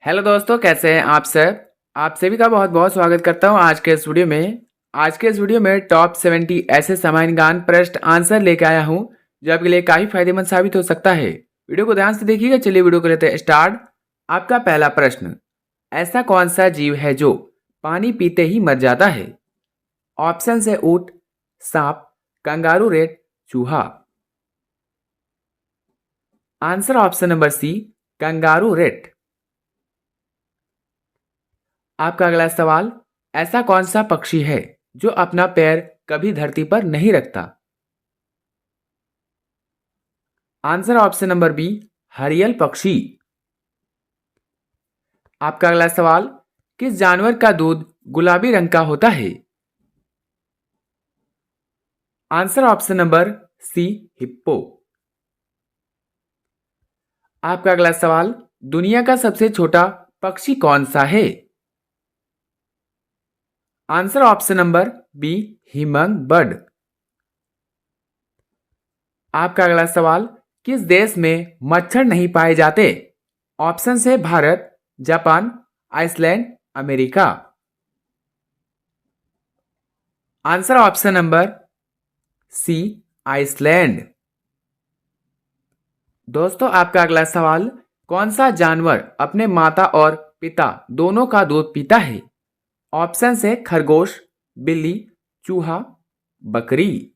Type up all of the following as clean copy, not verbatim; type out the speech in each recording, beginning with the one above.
Hello दोस्तों, कैसे हैं आप सब। आप सभी का बहुत बहुत स्वागत करता हूं आज के इस वीडियो में टॉप 70 ऐसे सामान्य ज्ञान प्रश्न आंसर लेके आया हूं जो आपके लिए काफी फायदेमंद साबित हो सकता है। वीडियो को ध्यान से देखिएगा। चलिए वीडियो को लेते हैं स्टार्ट। आपका पहला प्रश्न, ऐसा कौन सा जीव है जो पानी पीते ही मर जाता है। ऑप्शन है ऊंट, सांप, कंगारू रेट, चूहा। Answer option number C, kangaroo rat. आपका अगला सवाल, ऐसा कौन सा पक्षी है जो अपना पैर कभी धरती पर नहीं रखता। आंसर ऑप्शन नंबर बी, हरियल पक्षी। आपका अगला सवाल, किस जानवर का दूध गुलाबी रंग का होता है। Answer option number C, hippo. आपका अगला सवाल, दुनिया का सबसे छोटा पक्षी कौन सा है। Answer option number B, hummingbird. आपका अगला सवाल, किस देश में मच्छर नहीं पाए जाते। ऑप्शन है Bharat, Japan, Iceland, America. Answer option number C, Iceland. दोस्तों आपका अगला सवाल, कौन सा जानवर अपने माता और पिता दोनों का दूध पीता है। ऑप्शन है खरगोश, बिल्ली, चूहा, बकरी।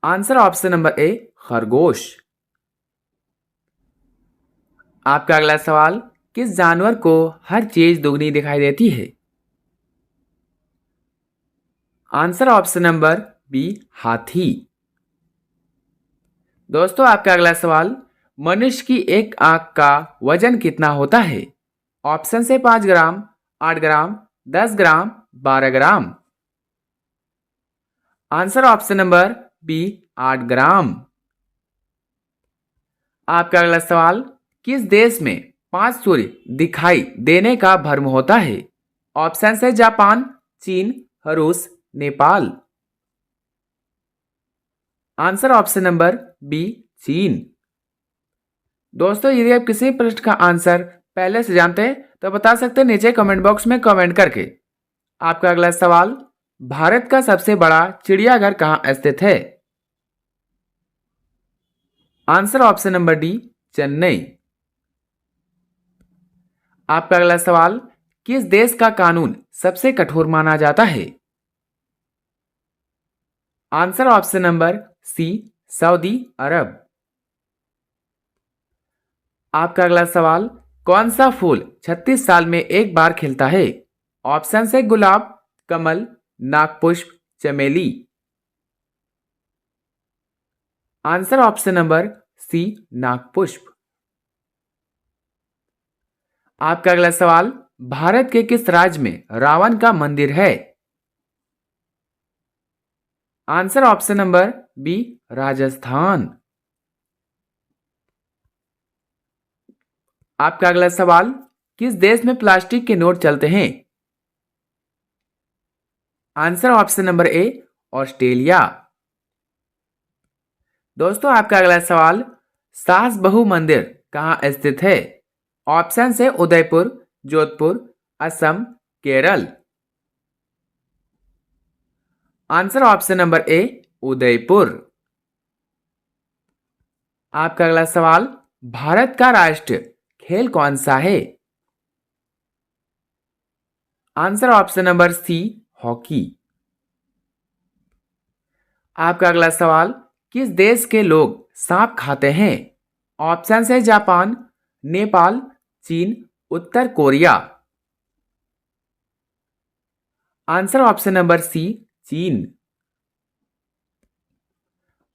आंसर ऑप्शन नंबर ए, खरगोश। आपका अगला सवाल, किस जानवर को हर चीज दुगनी दिखाई देती है। आंसर ऑप्शन नंबर बी, हाथी। दोस्तों आपका अगला सवाल, मनुष्य की एक आंख का वजन कितना होता है। ऑप्शन से 5 ग्राम, 8 ग्राम, 10 ग्राम, 12 ग्राम। आंसर ऑप्शन नंबर बी, 8 ग्राम। आपका अगला सवाल, किस देश में 5 सूर्य दिखाई देने का भ्रम होता है। ऑप्शन है जापान, चीन, रूस, Nepal. Answer option number B, चीन। दोस्तों यदि आप किसी प्रश्न का आंसर पहले से जानते हैं तो बता सकते हैं नीचे कमेंट बॉक्स में कमेंट करके। आपका अगला सवाल, भारत का सबसे बड़ा चिड़ियाघर कहां स्थित है। Answer option number D, Chennai. आपका अगला सवाल, किस देश का कानून सबसे कठोर माना जाता है। Answer option number C, Saudi Arab. आपका अगला सवाल, कौन सा फूल 36 साल में एक बार खिलता है। ऑप्शन है गुलाब, कमल, नागपुष्प, चमेली। आंसर ऑप्शन नंबर सी, नागपुष्प। आपका अगला सवाल, भारत के किस राज्य में रावण का मंदिर है। Answer option number B, Rajasthan. आपका अगला सवाल, किस देश में प्लास्टिक के नोट चलते हैं। आंसर ऑप्शन नंबर ए, ऑस्ट्रेलिया। दोस्तों आपका अगला सवाल, सास बहू मंदिर कहां स्थित है। ऑप्शन है Udaipur, Jodhpur, Assam, Kerala. Answer option number ए, उदयपुर। आपका अगला सवाल, भारत का राष्ट्रीय खेल कौन सा है। Answer option number C, hockey. आपका अगला सवाल, किस देश के लोग सांप खाते हैं। ऑप्शन है जापान, नेपाल, चीन, उत्तर Korea. Answer option number C, चीन।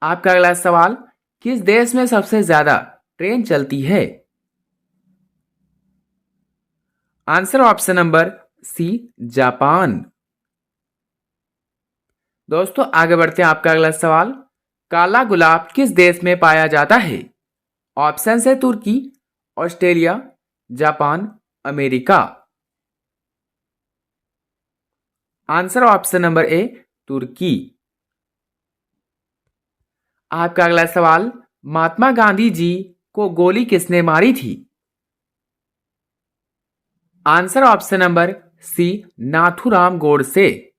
आपका अगला सवाल, किस देश में सबसे ज्यादा ट्रेन चलती है। Answer option number C, Japan. दोस्तों आगे बढ़ते हैं। आपका अगला सवाल, काला गुलाब किस देश में पाया जाता है। ऑप्शन है तुर्की, Australia, Japan, America. Answer option number A, तुर्की। आपका अगला सवाल, महात्मा गांधी जी को गोली किसने मारी थी। Answer option number C, Nathuram Godse.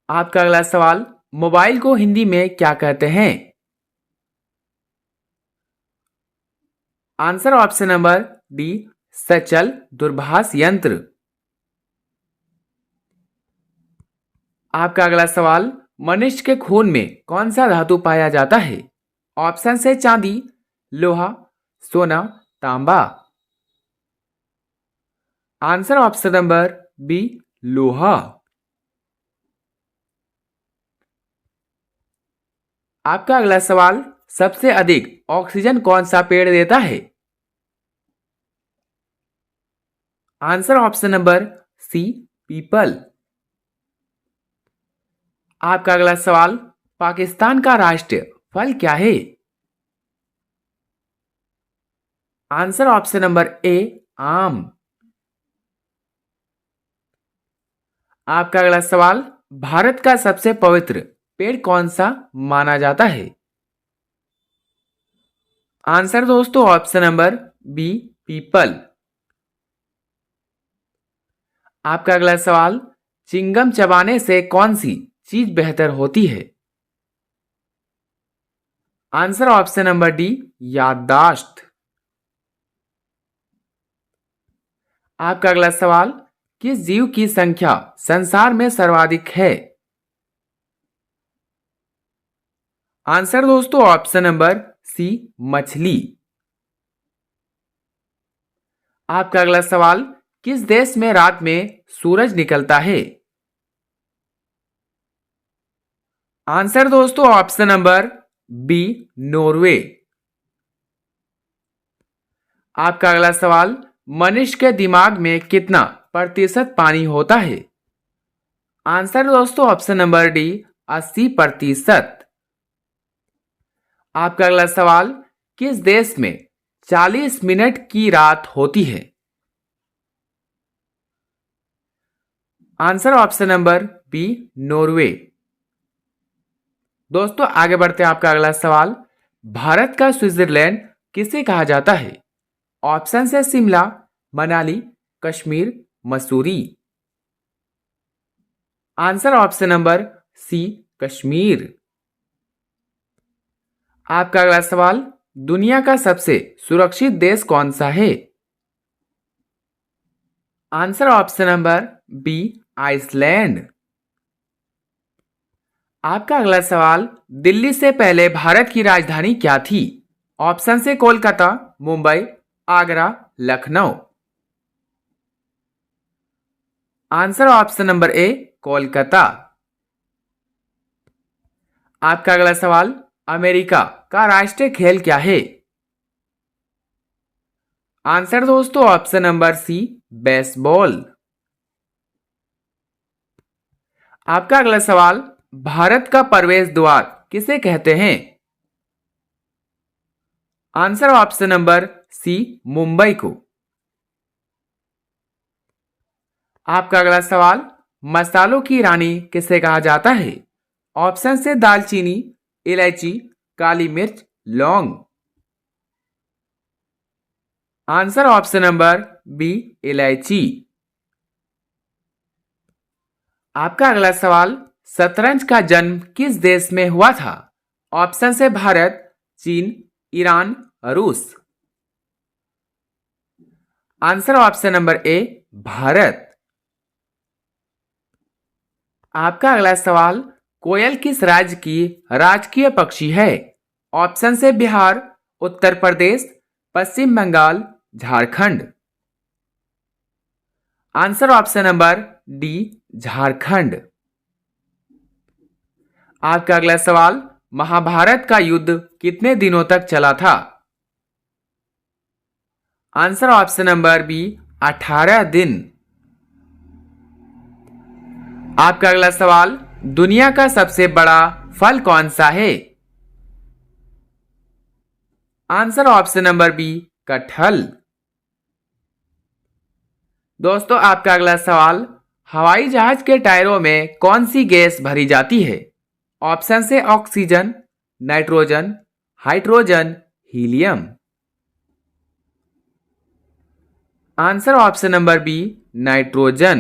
आपका अगला सवाल, मोबाइल को हिंदी में क्या कहते हैं? आंसर ऑप्शन नंबर डी, सचल दूरभाष यंत्र। आपका अगला सवाल, मनुष्य के खून में कौन सा धातु पाया जाता है? ऑप्शन से चांदी, लोहा, सोना, तांबा। आंसर ऑप्शन नंबर बी, लोहा। आपका अगला सवाल, सबसे अधिक ऑक्सीजन कौन सा पेड़ देता है? आंसर ऑप्शन नंबर सी, पीपल। आपका अगला सवाल, पाकिस्तान का राष्ट्रीय फल क्या है? आंसर ऑप्शन नंबर ए, आम। आपका अगला सवाल, भारत का सबसे पवित्र पेड़ कौन सा माना जाता है? आंसर दोस्तों ऑप्शन नंबर बी, पीपल। आपका अगला सवाल, चिंगम चबाने से कौन सी चीज बेहतर होती है? आंसर ऑप्शन नंबर डी, याददाश्त। आपका अगला सवाल, किस जीव की संख्या संसार में सर्वाधिक है? आंसर दोस्तों ऑप्शन नंबर सी, मछली। आपका अगला सवाल, किस देश में रात में सूरज निकलता है? आंसर दोस्तों ऑप्शन नंबर बी, नॉर्वे। आपका अगला सवाल, मनुष्य के दिमाग में कितना प्रतिशत पानी होता है? आंसर दोस्तों ऑप्शन नंबर डी, 80%। आपका अगला सवाल, किस देश में 40 मिनट की रात होती है? Answer option number B, Norway. दोस्तों आगे बढ़ते हैं। आपका अगला सवाल, भारत का स्विट्जरलैंड किसे कहा जाता है? ऑप्शन है Shimla, Manali, Kashmir, Mussoorie. Answer option number C, Kashmir. आपका अगला सवाल, दुनिया का सबसे सुरक्षित देश कौन सा है? Answer option number B, Iceland. आपका अगला सवाल, दिल्ली से पहले भारत की राजधानी क्या थी? ऑप्शन से Kolkata, Mumbai, Agra, Lucknow. Answer option number ए, कोलकाता। आपका अगला सवाल, अमेरिका का राष्ट्रीय खेल क्या है? आंसर दोस्तों ऑप्शन नंबर सी, बेसबॉल। आपका अगला सवाल, भारत का प्रवेश द्वार किसे कहते हैं? Answer option number C, Mumbai को। आपका अगला सवाल, मसालों की रानी किसे कहा जाता है? ऑप्शन से दालचीनी, इलायची, काली मिर्च, लौंग। आंसर ऑप्शन नंबर बी, इलायची। आपका अगला सवाल, शतरंज का जन्म किस देश में हुआ था? ऑप्शन से भारत, चीन, ईरान, रूस। आंसर ऑप्शन नंबर ए, भारत। आपका अगला सवाल, कोयल किस राज्य की राजकीय पक्षी है? ऑप्शन से Bihar, Uttar Pradesh, Paschim Bangal, Jharkhand. Answer option number D, Jharkhand. आपका अगला सवाल, महाभारत का युद्ध कितने दिनों तक चला था? आंसर ऑप्शन नंबर बी, 18 दिन। आपका अगला सवाल, दुनिया का सबसे बड़ा फल कौन सा है? आंसर ऑप्शन नंबर बी, कटहल। दोस्तों आपका अगला सवाल, हवाई जहाज के टायरों में कौन सी गैस भरी जाती है? ऑप्शन से oxygen, nitrogen, hydrogen, helium. Answer option number B nitrogen.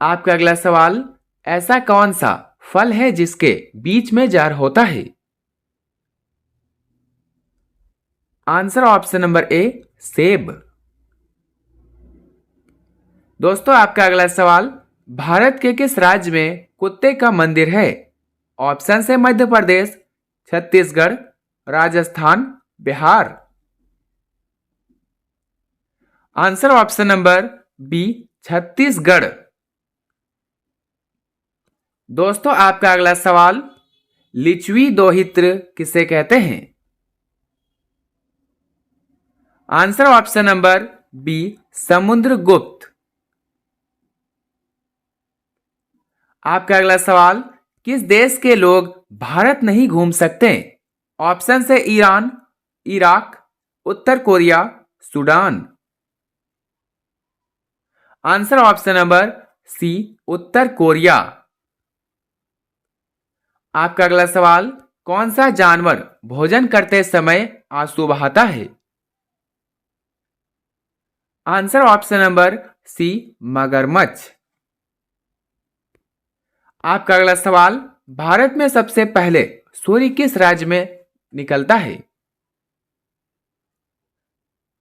आपका अगला सवाल, ऐसा कौन सा फल है जिसके बीच में जहर होता है? आंसर ऑप्शन नंबर ए सेब। दोस्तों आपका अगला सवाल, भारत के किस राज्य में कुत्ते का मंदिर है? ऑप्शन है Madhya Pradesh, Chhattisgarh, Rajasthan, Bihar. Answer option number B Chhattisgarh. दोस्तों आपका अगला सवाल, लिच्छवी दोहित्र किसे कहते हैं? Answer option number B Samudragupta. आपका अगला सवाल, किस देश के लोग भारत नहीं घूम सकते? ऑप्शन है ईरान, इराक, उत्तर Korea, Sudan. Answer option number C उत्तर कोरिया। आपका अगला सवाल, कौन सा जानवर भोजन करते समय आंसू बहाता है? आंसर ऑप्शन नंबर सी मगरमच्छ। आपका अगला सवाल, भारत में सबसे पहले सूर्य किस राज्य में निकलता है?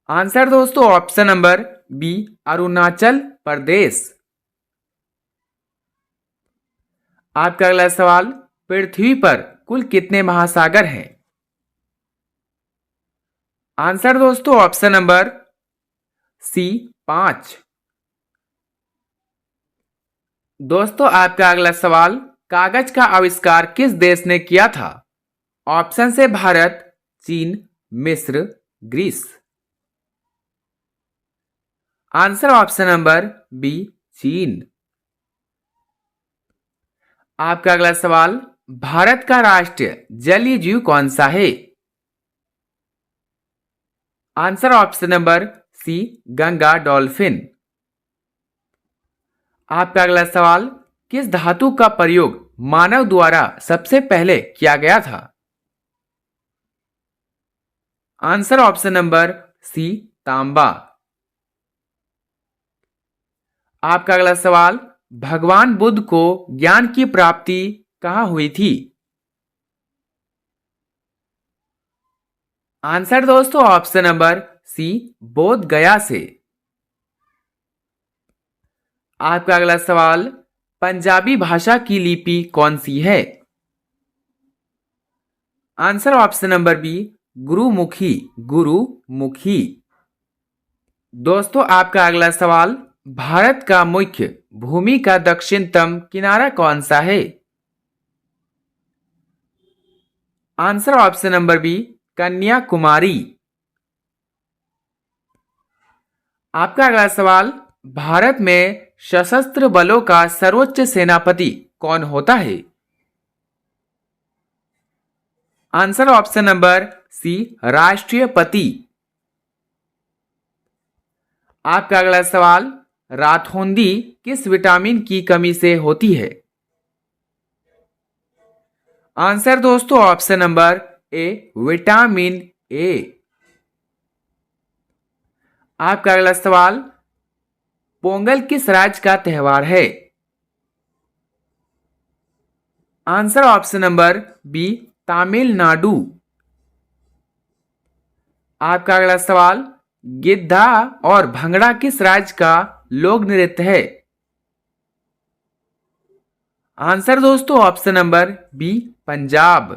आंसर दोस्तों option number B Arunachal Pradesh. आपका अगला सवाल, पृथ्वी पर कुल कितने महासागर हैं? आंसर दोस्तों ऑप्शन नंबर सी 5। दोस्तों आपका अगला सवाल, कागज का आविष्कार किस देश ने किया था? ऑप्शन से भारत, चीन, मिस्र, Greece. Answer option number B चीन। आपका अगला सवाल, भारत का राष्ट्रीय जलीय जीव कौन सा है? Answer option number C Ganga dolphin. आपका अगला सवाल, किस धातु का प्रयोग मानव द्वारा सबसे पहले किया गया था? आंसर ऑप्शन नंबर सी तांबा। आपका अगला सवाल, भगवान बुद्ध को ज्ञान की प्राप्ति कहां हुई थी? आंसर दोस्तों ऑप्शन नंबर सी बोध गया से। आपका अगला सवाल, पंजाबी भाषा की लिपि कौन सी है? Answer option number B Gurmukhi, Gurmukhi. दोस्तों आपका अगला सवाल, भारत का मुख्य भूमि का दक्षिणतम किनारा कौन सा है? Answer option number B Kanyakumari. आपका अगला सवाल, भारत में सशस्त्र बलों का सर्वोच्च सेनापति कौन होता है? आंसर ऑप्शन नंबर सी राष्ट्रपति। आपका अगला सवाल, रातौंधी किस विटामिन की कमी से होती है? आंसर दोस्तों option number A vitamin A. आपका अगला सवाल, पोंगल किस राज्य का त्योहार है? Answer option number B Tamil Nadu. आपका अगला सवाल, गिद्धा और भंगड़ा किस राज्य का लोक नृत्य है? आंसर दोस्तों ऑप्शन नंबर बी पंजाब।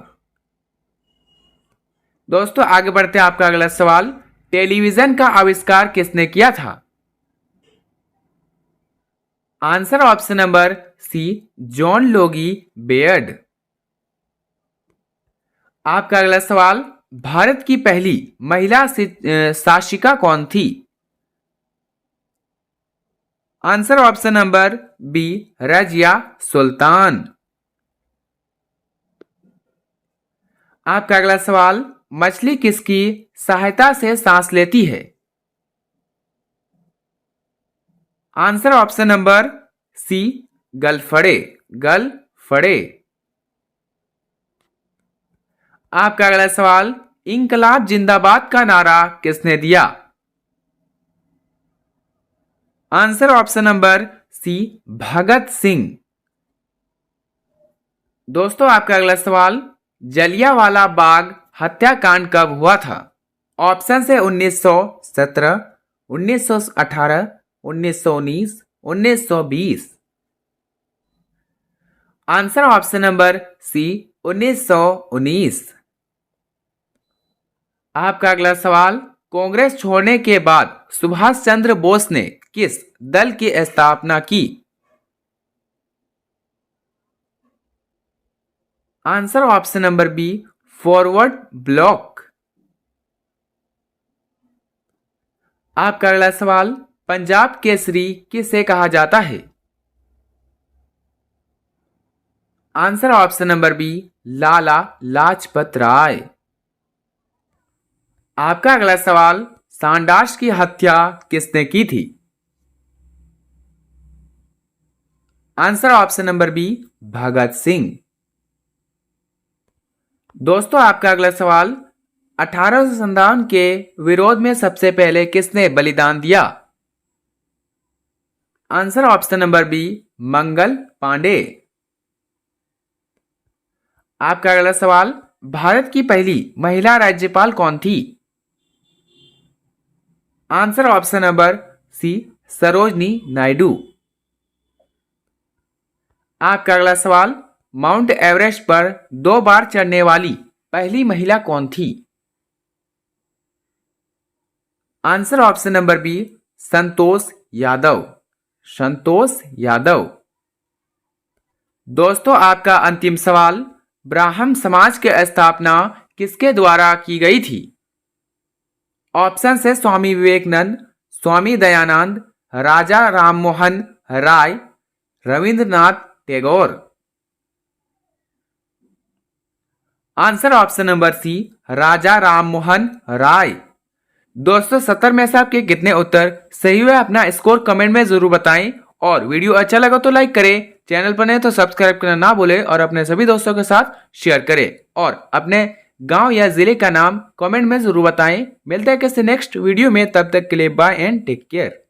दोस्तों आगे बढ़ते हैं। आपका अगला सवाल, टेलीविजन का आविष्कार किसने किया था? Answer option number C John Logie Baird. आपका अगला सवाल, भारत की पहली महिला शासिका कौन थी? Answer option number B Razia Sultan. आपका अगला सवाल, मछली किसकी सहायता से सांस लेती है? आंसर ऑप्शन नंबर सी गलफड़े, गलफड़े। आपका अगला सवाल, इंकलाब जिंदाबाद का नारा किसने दिया? Answer option number C Bhagat Singh. दोस्तों आपका अगला सवाल, जलियांवाला बाग हत्याकांड कब हुआ था? ऑप्शन है 1917, 1918, 1919, 1920। Answer option number C 1919। आपका अगला सवाल, कांग्रेस छोड़ने के बाद सुभाष चंद्र बोस ने किस दल की स्थापना की? Answer option number B Forward Bloc. आपका अगला सवाल, पंजाब केसरी किसे कहा जाता है? Answer option number B Lala Lajpat Rai. आपका अगला सवाल, सांडार्स की हत्या किसने की थी? Answer option number B Bhagat Singh. दोस्तों आपका अगला सवाल, 1857 के विरोध में सबसे पहले किसने बलिदान दिया? Answer option number B Mangal Pandey. आपका अगला सवाल, भारत की पहली महिला राज्यपाल कौन थी? Answer option number C Sarojini Naidu. आपका अगला सवाल, माउंट एवरेस्ट पर 2 बार चढ़ने वाली पहली महिला कौन थी? Answer option number B Santosh Yadav. Santosh Yadav. दोस्तों आपका अंतिम सवाल, ब्राह्मण समाज की स्थापना किसके द्वारा की गई थी? ऑप्शन है Swami Vivekananda, Swami Dayanand, Raja Rammohan Roy, Rabindranath Tagore. Answer option number C Raja Rammohan Roy. दोस्तों 70 में से आपके कितने उत्तर सही हुए अपना स्कोर कमेंट में जरूर बताएं, और वीडियो अच्छा लगा तो लाइक करें, चैनल पर नए तो सब्सक्राइब करना ना भूलें और अपने सभी दोस्तों के साथ शेयर करें, और अपने गांव या जिले का नाम कमेंट में जरूर बताएं। मिलते हैं किसी नेक्स्ट वीडियो में, तब तक के लिए बाय एंड टेक केयर।